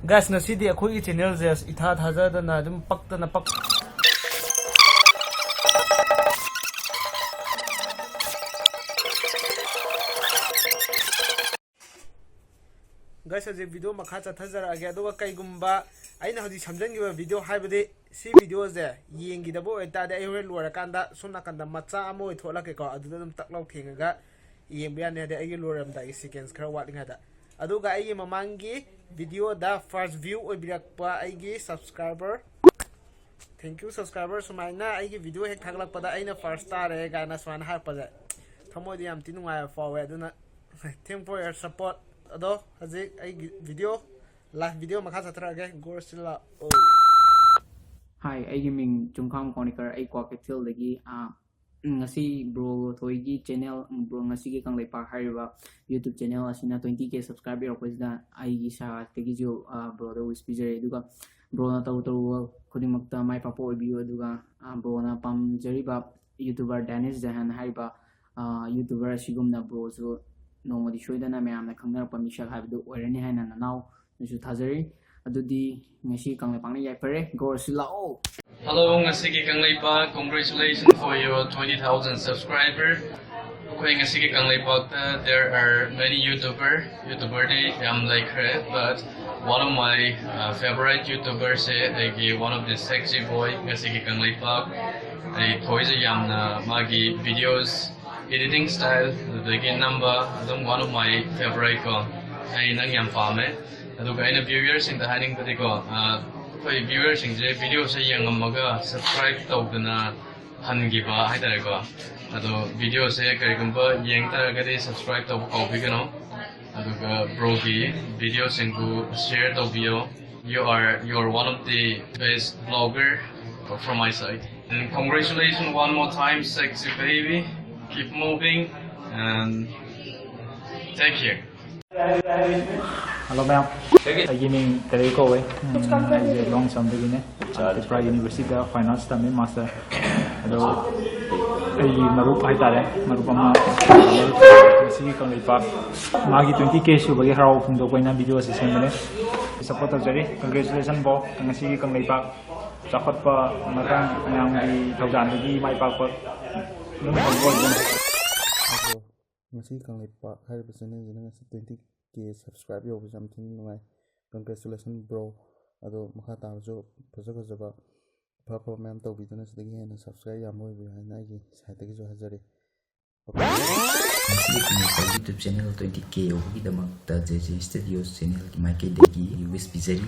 Guys, ngasi di ako i-channel jes itha thaja na dum pakta na pak. Guys, as video makha cha thajara age aduga kaigumba aina hodi samjangiba video haibade si video je yengi dabo eta de ayore lora kanda sumna kanda macha amo ithola ke ko aduda dum taklau thinga yengbiya ne de ay loram da seconds khara watlinga da aduga ay mamangi video da first view obirakpa ay subscriber thank you subscriber sumaina ay video hek thaglak pada aina first star e gana swan ha pada thamodi yam tinunga forward aduna thank for your support ado haji ay video live video makha satra ge gorsilla oh hi ay ming chungkham chronicle ay kwa ketil lagi ngasi bro thoigi channel bro ngasi ki kanglai pa hariba youtube channel asina 20k subscriber opposida ai gi sa tegi jo bro do speaker eduga bro na taw taw khuding makta mai pa po video eduga bro na pam jariba youtuber Danish Jahan hariba youtuber sigum na bro so nomadi shoidana mayam na khangnar pa mishak habidu oirani haina na now nisu thazari adudi ngasi kanglai pangni yai pare gorsilla oh. Hello, Ngasiki Kanglaipak. Congratulations for your 20,000 subscribers. Ngasiki Kanglaipak, there are many YouTuber they like her, but one of my favorite YouTubers say one of the sexy boy Ngasiki Kanglaipak. They toys yamna magi videos editing style the number one of my favorite ko. Ay nang yam pame. Aduga ina viewers in the hiding patiko. Koi viewers ingje video se yangamaga subscribe tawdana hangiba haidarago ado video se karigumba yengtaragadi subscribe taw kawbigano aduga bro gi video singu share tawbiyo you are one of the best blogger from my side and congratulations one more time sexy baby keep moving and take care. Hello ma'am. Gaming kare ko we. I long some begin Pride University of Finance tami master. Ado ay marup ay tare marup ama sige kang lipat magi 20k su bagi haraw phung do ko na video sa semene support jari congratulations bo kang sige kang lipat sakot pa marang yang di thaudan gi mai pa ko nung ko ako ngasi kang lipat hai persen ni ngasi 20k subscribe yo something nungai congratulations bro ado makha tajo phajaba papa ma'am to bidana sidagi hena subscribe yam hoy haina gi site gi jo hajari YouTube channel 20k ogi damak ta JJ Studios channel ki mai ke degi US bizari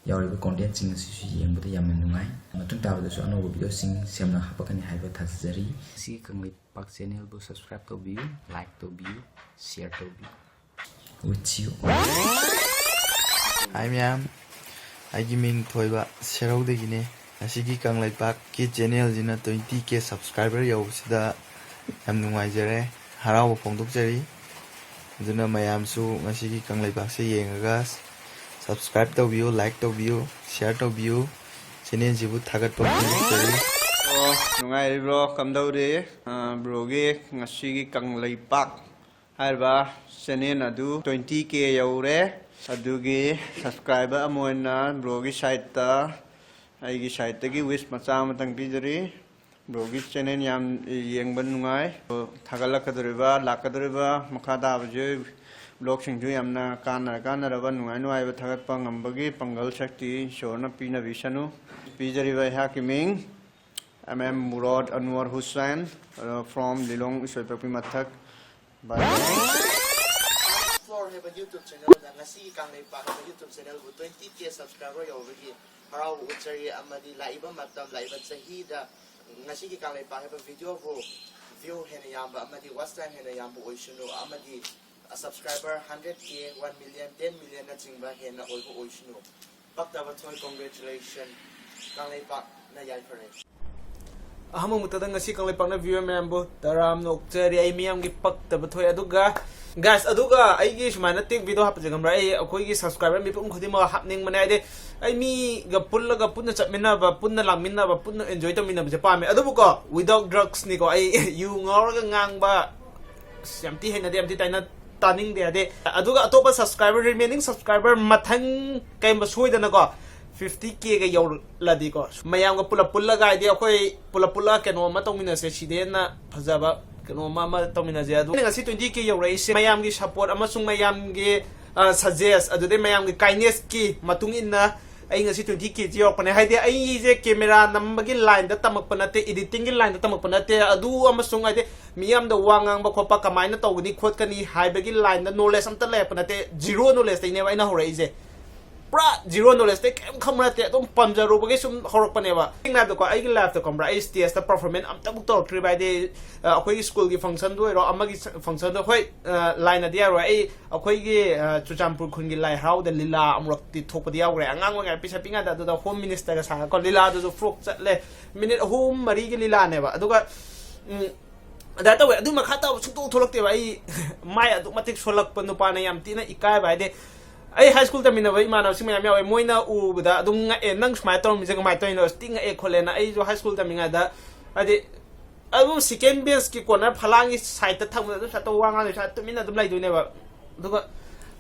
yauriba content sing si yengbuda yam nungai matun tawda so ano video sing semna hapakani haiba thajari si kanglai pak channel bu subscribe to view like to view share to view with you. Hi ma'am, I ming thoiba serau de gine asigi kanglai pak ki channel jina 20k subscriber yo sida yam nungai jare haraw phongdok jari juna mayam su ngasigi kanglai pak se yengaga subscribe to view like to view share to view channel jibu thagat phongdok jari nungai bro kamdau de bro ge ngasigi kanglai pak harba channel adu 20k yaure adugi subscriber amoina blogi site ta aigi site gi wish macha matang pijari blogi channel yam yengban nungai thagala kadriba lakadriba makha da bje blog singju yamna kana raba nungai nuai ba thagat pa ngambagi pangal shakti shona pina visanu pijari ba hakiming Murad Anwar Hussain from Lilong Isoipapi Mathak. Bye. Have a YouTube channel na ngasi kanglai pa have a YouTube channel bu 20k subscriber yawgi haraw uchari amadi laiba matam laiba sahi da ngasi ki kanglai pa have a video bu view hena yamba amadi watch time hena yamba oishunu amadi a subscriber 100k 1 million 10 million na chingba hena oibo oishunu bakta ba thoi congratulations kanglai pa na yai phare aham mutada ngasi kanglai pa na viewer member taram no uchari ai miyam gi pakta ba thoi aduga guys aduga aigi sumana tik video hapjagam rai akoi gi subscriber mi pum khudi ma hapning mane ade ai mi ga pullaga punna chapmina ba punna lamina ba punna enjoy to mina ba pa me adu ko without drugs ni ko ai you ngor ga ngang ba samti hena de amti taina taning de ade aduga atopa subscriber remaining subscriber mathang kai ma soidana ko 50k ga yaw ladi ko mayam ga pula ga ide akoi pula keno ma tongmina se sidena phajaba keno ma tongmina je adu ngasi 20k yaw rai se mayam gi support amasung mayam gi suggest adude mayam gi kindness ki matung inna ai ngasi 20k ji yok pane haide ai je camera nambagi line da tamak panate editing gi line da tamak panate adu amasung haide miyam da wangang ba khopa kamaina tawni khot kani haibagi line da knowledge amta le panate zero knowledge tai ne ba ina horai je pra zero knowledge te kem khamra te dum pamjaru bagi sum horok pane ba ingna da ko ai gi live da kamra ai stage da performance amta buk tor tri by de akoi school gi function do ro amagi function do hoi line da ro ai akoi gi chuchampur khun gi lai how da lila amrak ti thok pa yaw re angang wa pisa pinga da da home minister ga sa ko lila do frok chat le minute home mari gi lila ne ba aduga da ta we adu ma khata su to tholak te ba ai mai adu matik solak pa nu pa na yam ti na ikai ba de ai high school tamina ba imana si mayam yaw moina u da dung nga nang smai tor mi jeng mai toino sting kholena ai jo high school taminga da ade abu second bench ki corner phalangi side ta thang da sa to wanga ni sa tumina dum lai dune ba duga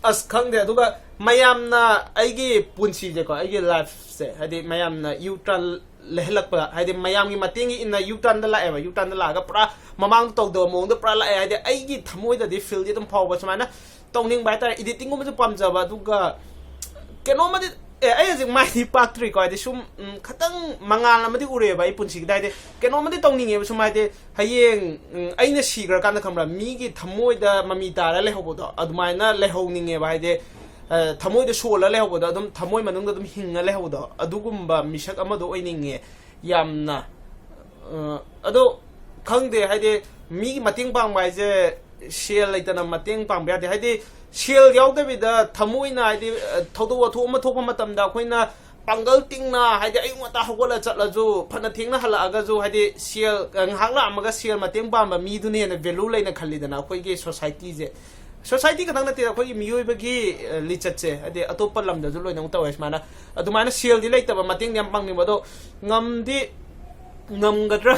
as khang de duga mayam na ai gi punsi je ko ai gi life se ade mayam na utran lehlak pa ade mayam gi matingi in na utran da la e ba utran da la ga pra mamang to do mong da pra la e ade ai gi thamoi da di feel di dum phaw ba samana tongning bai ta editing ko ma pamjaba duga keno ma di ai jing mai di patri ko di sum khatang mangal ma di ure bai punsi dai de keno ma di tongning e sum mai de hayeng aina sigra kan khamra mi gi thamoi da mami ta la le hobo do admai na le honing e bai de thamoi de so la le hobo do dum thamoi manung da dum hinga le hobo do adugumba misak ama do oining e yamna ado khangde haide mi gi mating pang bai je shell laitana mateng pangba de haide shell yaudbi da thamoina haide thodo wathu ma thokpa matamda khoina pangal tingna haide ai ngata hogola chatla jo phana thingna hala aga jo haide shell ngakla amaga shell mateng pamba mi dune na value laina khalidana khoi ge society je society ka dangna te khoi miyoi bagi lichat che haide atopa lamda jo loina ngta wais mana adumana shell di laitaba mateng yam pangni bodo ngamdi ngamgadra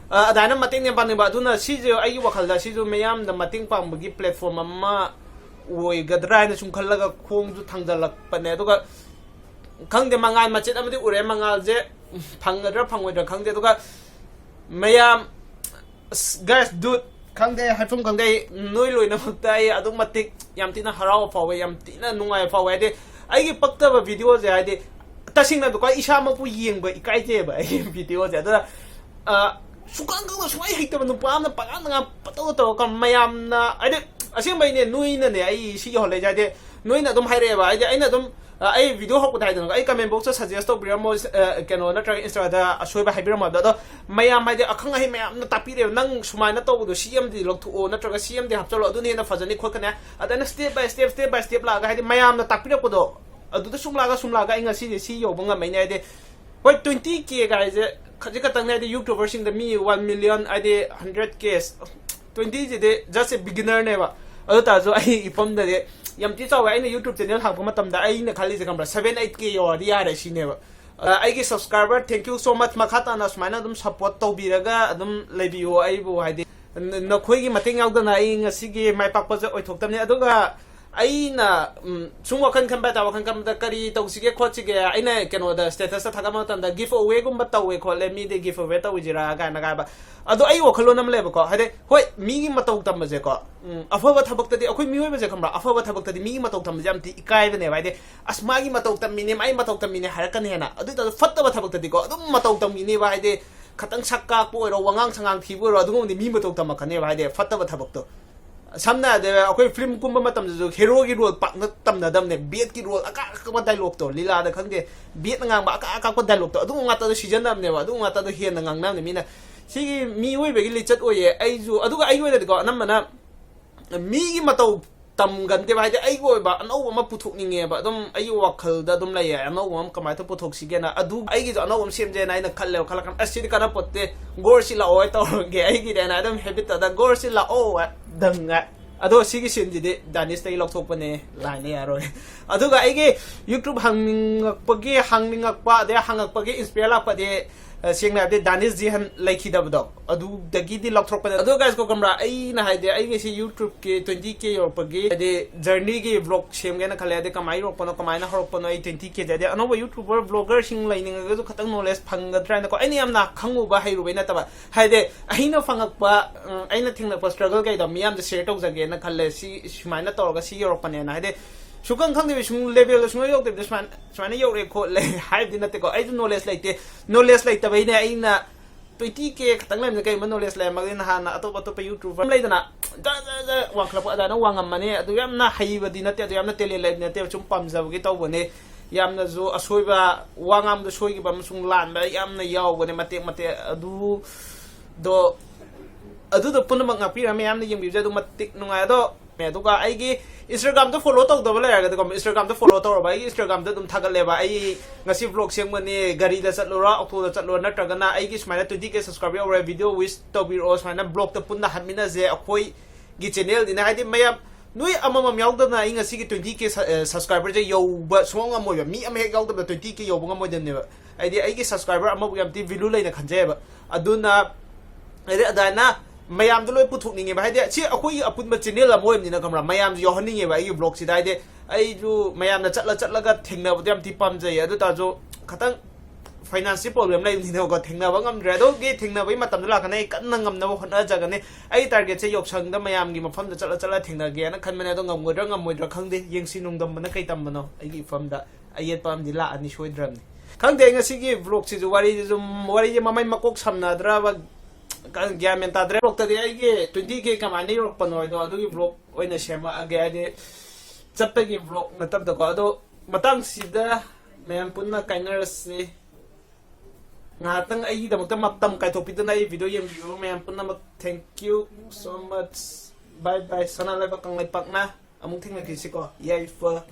adana mating ne bani ba duna si je ai wakal da si jo mayam da mating pang bagi platform amma oi gadra na sum khallaga khong ju thangdalak pane duga khangde mangai machet amadi ure mangal je phangadra phangwedra khangde duga mayam guys dude khangde haifum khangde noi loina maktai adu matik yam tina harau fawe yam tina nungai fawe de ai gi pakta ba video je ai de tasingna duka isa ma pu yengba ikai je ba ai video je da sukan kang na suai hikta nu pam na pagan nga pato to kam mayam na ade asing bai ne nui na ne ai si yo le ja de nui na dum haire ba ai na dum ai video hok dai dun ai comment box suggest to bramo keno na tra insta da asoi ba haibira ma da mayam mai de akhang ai mayam na tapi re nang sumai na to do cm di lok thu o na tra cm di hap chalo adu ne na fajani khol kana adana step by step la ga hai mayam na tapi re ko do adu da sumla ga inga si yo bunga mai ne de hoi 20k ga je kaji ka tang de youtuber sing the me 1 million ide 100k 20 je de just a beginner ne ba adu ta jo ai ipom de yam ti chaw ai na youtube channel hang pama tam da ai na khali je kam 7-8k yo ri ya re si ne ba ai gi subscriber thank you so much makhata na smaina dum support to biraga adum lebiyo ai bu haide na khoi gi mating yaw da na ai ngasi gi mai pak pa je oi thok tam ne aduga aina sung wakan kan ba ta wakan kan da kari to sige khochige aina keno da status ta thagama tan da give away gum batawe ko le mi de give away ta ujira ga na ga ba ado ai wakhalo nam le ba ko hade hoi mi gi matau tam je ko afawa thabak ta di akoi mi hoi ba je khamra afawa thabak ta di mi gi matau tam jam ti ikai ba ne ba de asma gi matau tam mi ne mai matau tam mi ne har kan he na adu ta fatta ba thabak ta di ko adum matau tam mi ne ba hade khatang sakka ko ro wangang sangang thi bo ro adu ni mi matau tam ka ne ba hade fatta ba thabak to samna de akoi film kumba matam jo hero gi role pak na tam na dam ne bet ki role aka ka dialogue to lila da khangde bet ngang ba aka ko dialogue to adu ngata do season nam ne ba adu ngata do hen ngang nam ne mina sigi mi oi be gi lichat oye ai ju adu ai oi de ko nam mana mi gi matau tam gan de ba de ai oi ba anau ma puthuk ni nge ba dum ai wakhal da dum la ya anau ma kamai to puthuk sigena adu ai gi jo anau am sem je na ina khalle khala kan asiri kana potte gor si la oi to ge ai gi de na dum habit da gor si la o danga ado sigi sin de danis tai lok thok pane line ya ro adu ga ai ge youtube hangning pagi hangning pa de hangak pagi inspire la pa de ꯁꯦꯡꯅ ꯍꯥꯏꯕꯗꯤ ꯗꯥꯅꯤꯁ ꯖꯤꯍꯟ ꯂꯩꯈꯤꯗꯕꯗꯣ ꯑꯗꯨꯗꯒꯤꯗꯤ ꯂꯧꯊꯣꯛꯄꯅꯦ ꯑꯗꯣ ꯒꯥꯏꯁ ꯀꯣ ꯀꯝꯕ꯭ꯔꯥ ꯑꯩꯅ ꯍꯥꯏꯗꯤ ꯑꯩꯒꯤꯁꯤ ꯌꯨꯇ꯭ꯌꯨꯕꯀꯤ 20k ꯌꯧꯔꯛꯄꯒꯤ ꯍꯥꯏꯗꯤ ꯖꯔꯅꯤꯒꯤ block ꯁꯦꯝꯒꯦꯅ ꯈꯜꯂꯦ ꯍꯥꯏꯗꯤ ꯀꯃꯥꯏꯅ ꯌꯧꯔꯛꯄꯅꯣ ꯀꯃꯥꯏꯅ ꯍꯧꯔꯛꯄꯅꯣ ꯑꯩ 20k ꯍꯥꯏꯗꯤ ꯑꯅꯧꯕ ꯌꯨꯇ꯭ꯌꯨꯕꯔ ꯕ꯭ꯂꯣꯒꯔꯁꯤꯡ ꯂꯩꯅꯤꯡꯉꯒꯁꯨ ꯈꯤꯇꯪ ꯅꯣꯂꯦꯖ ꯐꯪꯒꯗ꯭ꯔꯥꯅꯀꯣ ꯑꯩꯅ ꯌꯥꯝꯅ ꯈꯪꯉꯨꯕ ꯍꯩꯔꯨꯕꯩ ꯅꯠꯇꯕ ꯍꯥꯏꯗꯤ ꯑꯩꯅ ꯐꯪꯉꯛꯄ ꯑꯩꯅ ꯊꯦꯡꯅꯛꯄ ꯁ꯭ꯇ꯭ꯔꯒꯜ ꯀꯩꯗꯣ ꯃꯤꯌꯥꯝꯗ ꯁꯦꯌꯔ ꯇꯧꯖꯒꯦꯅ ꯈꯜꯂꯦ ꯁꯨꯃꯥꯏꯅ ꯇꯧꯔꯒ ꯁꯤ ꯌꯧꯔꯛꯄꯅꯦꯅ ꯍꯥꯏꯗꯤ ꯁꯨꯀꯪ ꯈꯪꯗꯕꯤ ꯁꯨꯝ ꯂꯦꯚꯦꯜꯗ ꯁꯨꯡꯌꯧ ꯌꯧꯗꯕꯤꯗ ꯁꯨꯃꯥꯏꯅ ꯌꯧꯔꯦ ꯈꯣꯠꯂꯦ ꯍꯥꯏꯕꯗꯤ ꯅꯠꯇꯦꯀꯣ ꯑꯩꯁꯨ ꯅꯣꯂꯦꯖ ꯂꯩꯇꯦ ꯅꯣꯂꯦꯖ ꯂꯩꯇꯕꯩꯅꯦ ꯑꯩꯅ 20k ꯈꯛꯇꯪ ꯂꯩꯕꯅꯤ ꯀꯩꯒꯨꯝꯕ ꯅꯣꯂꯦꯖ ꯂꯩꯔꯝꯃꯒꯗꯤ ꯅꯍꯥꯟꯅ ꯑꯇꯣꯞꯄ ꯌꯨꯇ꯭ꯌꯨꯕꯔ ꯂꯩꯗꯅ ꯋꯥꯡꯈꯠꯂꯛꯄ ꯑꯗꯨꯃꯥꯏꯅ ꯋꯥꯡꯉꯝꯃꯅꯤ ꯑꯗꯨ ꯌꯥꯝꯅ ꯍꯩꯕꯗꯤ ꯅꯠꯇꯦ ꯑꯗꯨ ꯌꯥꯝꯅ ꯇꯦꯂꯦꯟ ꯂꯩꯕꯗꯤ ꯅꯠꯇꯦ ꯁꯨꯝ ꯄꯥꯝꯖꯕꯒꯤ ꯇꯧꯕꯅꯦ ꯌꯥꯝꯅꯁꯨ ꯑꯁꯣꯏꯕ ꯋꯥ ꯉꯥꯡꯕꯗ ꯁꯣꯏꯈꯤꯕ ꯑꯃꯁꯨꯡ ꯂꯥꯟꯕ ꯌꯥꯝꯅ ꯌꯥꯎꯕꯅꯦ ꯃꯇꯦꯛ ꯑꯗꯨꯗꯣ ꯄꯨꯝꯅꯃꯛ ꯉꯥꯛꯄꯤꯔꯝꯃꯦ ꯌꯥꯝꯅ ꯌꯦꯡꯕꯤꯕꯁꯦ ꯑꯗꯨ ꯃꯇꯤꯛ ꯅꯨꯡꯉꯥꯏ ꯑꯗꯨꯒ ꯑꯩꯒꯤ ꯏꯟꯁꯇꯥꯒ꯭ꯔꯥꯝꯗ ꯐꯣꯂꯣ ꯇꯧꯗꯕ ꯂꯩꯔꯒꯗꯤꯀꯣ ꯏꯟꯁꯇꯥꯒ꯭ꯔꯥꯝꯗ ꯐꯣꯂꯣ ꯇꯧꯔꯕ ꯑꯩꯒꯤ ꯏꯟꯁꯇꯥꯒ꯭ꯔꯥꯝꯗ ꯑꯗꯨꯝ ꯊꯥꯒꯠꯂꯦꯕ ꯑꯩ ꯉꯁꯤ vlog ꯁꯦꯝꯒꯅꯤ ꯒꯥꯔꯤꯗ ꯆꯠꯂꯨꯔꯣ ꯑꯣꯇꯣꯗꯆꯠꯂꯨꯔꯣ ꯅꯠꯇ꯭ꯔꯒꯅ ꯑꯩꯒꯤ ꯁꯨꯃꯥꯏꯅ 20k ꯁꯕꯁꯀ꯭ꯔꯥꯏꯕꯔ ꯌꯧꯔꯦ ꯚꯤꯗꯤꯑꯣ ꯋꯤꯁ ꯇꯧꯕꯤꯔꯛꯑꯣ ꯁꯨꯃꯥꯏꯅ ꯕ꯭ꯂꯣꯛꯇ ꯄꯨꯟꯅ ꯍꯟꯃꯤꯟꯅꯁꯦ ꯑꯩꯈꯣꯏꯒꯤ ꯆꯦꯅꯦꯜꯅꯤꯅ ꯍꯥꯏꯗꯤ ꯃꯌꯥꯝ ꯅꯣꯏ ꯑꯃꯃꯝ ꯌꯥꯎꯗꯅ ꯑꯩ ꯉꯁꯤꯒꯤ 20k ꯁꯕꯁꯀ꯭ꯔꯥꯏꯕꯔꯁꯦ ꯌꯧꯕ ꯁꯨꯡꯉꯝꯉꯝꯃꯣꯏꯕ ꯃꯤ ꯑꯃ ꯍꯦꯛ ꯌꯥꯎꯗꯕꯗ 20k ꯌꯧꯕ ꯉꯝꯃꯣꯏꯗꯕꯅꯦꯕ ꯍꯥꯏꯗꯤ ꯑꯩꯒꯤ ꯁꯕꯁꯀ꯭ꯔꯥꯏꯕꯔ ꯑꯃꯕꯨ ꯌꯥꯝ ꯊꯤ ꯚꯦꯂꯨ ꯂꯩꯅ ꯈꯟꯖꯩꯑꯕ ꯑꯗꯨꯅ ꯍꯥꯏꯗꯤ ꯑꯗꯨꯃꯥꯏꯅ ꯃꯌꯥꯝꯗꯣ ꯂꯣꯏ ꯄꯨꯊꯣꯛꯅꯤꯡꯉꯦꯕ ꯍꯥꯏꯗꯤ ꯁꯤ ꯑꯩꯈꯣꯏꯒꯤ ꯑꯄꯨꯟꯕ ꯆꯦꯅꯦꯜ ꯑꯃ ꯑꯣꯏꯕꯅꯤꯅ ꯈꯪꯕ꯭ꯔꯥ ꯃꯌꯥꯝꯁꯨ ꯌꯥꯎꯍꯟꯅꯤꯡꯉꯦꯕ ꯑꯩꯒꯤ ꯕ꯭ꯂꯣꯒꯁꯤꯗ ꯍꯥꯏꯗꯤ ꯑꯩꯁꯨ ꯃꯌꯥꯝꯅ ꯆꯠꯂꯒ ꯊꯦꯡꯅꯕꯗꯣ ꯌꯥꯝ ꯊꯤ ꯄꯥꯝꯖꯩ ꯑꯗꯨ ꯇꯥꯔꯁꯨ ꯈꯤꯇꯪ ꯐꯥꯏꯅꯥꯟꯁꯤꯌꯦꯜ ꯄ꯭ꯔꯣꯕ꯭ꯂꯦꯝ ꯂꯩꯕꯅꯤꯅꯀꯣ ꯊꯦꯡꯅꯕ ꯉꯝꯗ꯭ꯔꯦ ꯑꯗꯨꯒꯤ ꯊꯦꯡꯅꯕꯒꯤ ꯃꯇꯝꯗ ꯂꯥꯛꯀꯅꯤ ꯑꯩ ꯀꯟꯅ ꯉꯝꯅꯕ ꯍꯣꯠꯅꯖꯒꯅꯤ ꯑꯩ ꯇꯥꯔꯒꯦꯠꯁꯦ ꯌꯥꯎꯁꯪꯗ ꯃꯌꯥꯝꯒꯤ ꯃꯐꯝꯗ ꯆꯠꯂ ꯊꯦꯡꯅꯒꯦꯅ ꯈꯟꯕꯅꯦ ꯑꯗꯣ ꯉꯝꯃꯣꯏꯗ꯭ꯔꯥ ꯈꯪꯗꯦ ꯌꯦꯡꯁꯤ ꯅꯨꯡꯗꯝꯕꯅ ꯀꯩ ꯇꯝꯕꯅꯣ ꯑꯩꯒꯤ ꯏꯐꯝꯗ ꯑꯌꯦꯠꯄ ꯑꯃꯗꯤ ꯂꯥꯛꯑꯅꯤ ꯁꯣꯏꯗ꯭ꯔꯕꯅꯤ ꯈꯪꯗꯦ ꯉꯁꯤꯒꯤ ꯚ꯭ꯂꯣꯒꯁꯤꯁꯨ ꯋꯥꯔꯤꯁꯦ ꯃꯃꯩ ꯃꯀꯣꯛ ꯁꯝꯅꯗ꯭ꯔꯕ ꯒ꯭ꯌꯥꯟ ꯃꯦꯟ ꯇꯥꯗ꯭ꯔꯦ ꯚ꯭ꯂꯣꯒꯇꯗꯤ ꯑꯩꯒꯤ 20k ꯀꯃꯥꯏꯅ ꯌꯧꯔꯛꯄꯅꯣ ꯍꯥꯏꯗꯣ ꯑꯗꯨꯒꯤ ꯚ꯭ꯂꯣग ꯑꯣꯏꯅ ꯁꯦꯝꯃꯛꯑꯒꯦ ꯍꯥꯏꯗꯤ ꯆꯠꯄꯒꯤ ꯚ꯭ꯂꯣग ꯅꯠꯇꯕꯗꯀꯣ ꯑꯗꯣ ꯃꯇꯥꯡꯁꯤꯗ ꯃꯌꯥꯝ ꯄꯨꯟꯅ ꯀꯥꯏꯅꯔꯁꯤ ꯉꯥꯏꯍꯥꯛꯇꯪ ꯑꯩꯒꯤꯗꯃꯛꯇ ꯃꯇꯝ ꯀꯥꯏꯊꯣꯛꯄꯤꯗꯨꯅ ꯑꯩ ꯚꯤꯗꯤꯑꯣ ꯌꯦꯡꯕꯤꯕ ꯃꯌꯥꯝ ꯄꯨꯟꯅꯃꯛ ꯊꯦꯡꯛ ꯌꯨ ꯁꯣ ꯃꯆ ꯕꯥꯏ ꯕꯥꯏ ꯁꯅꯥ ꯂꯩꯕꯥꯛ ꯀꯪꯂꯩꯄꯥꯛꯅ ꯑꯃꯨꯛ ꯊꯦꯡꯅꯈꯤꯁꯤꯀꯣ ꯌꯥꯏꯐꯔꯦ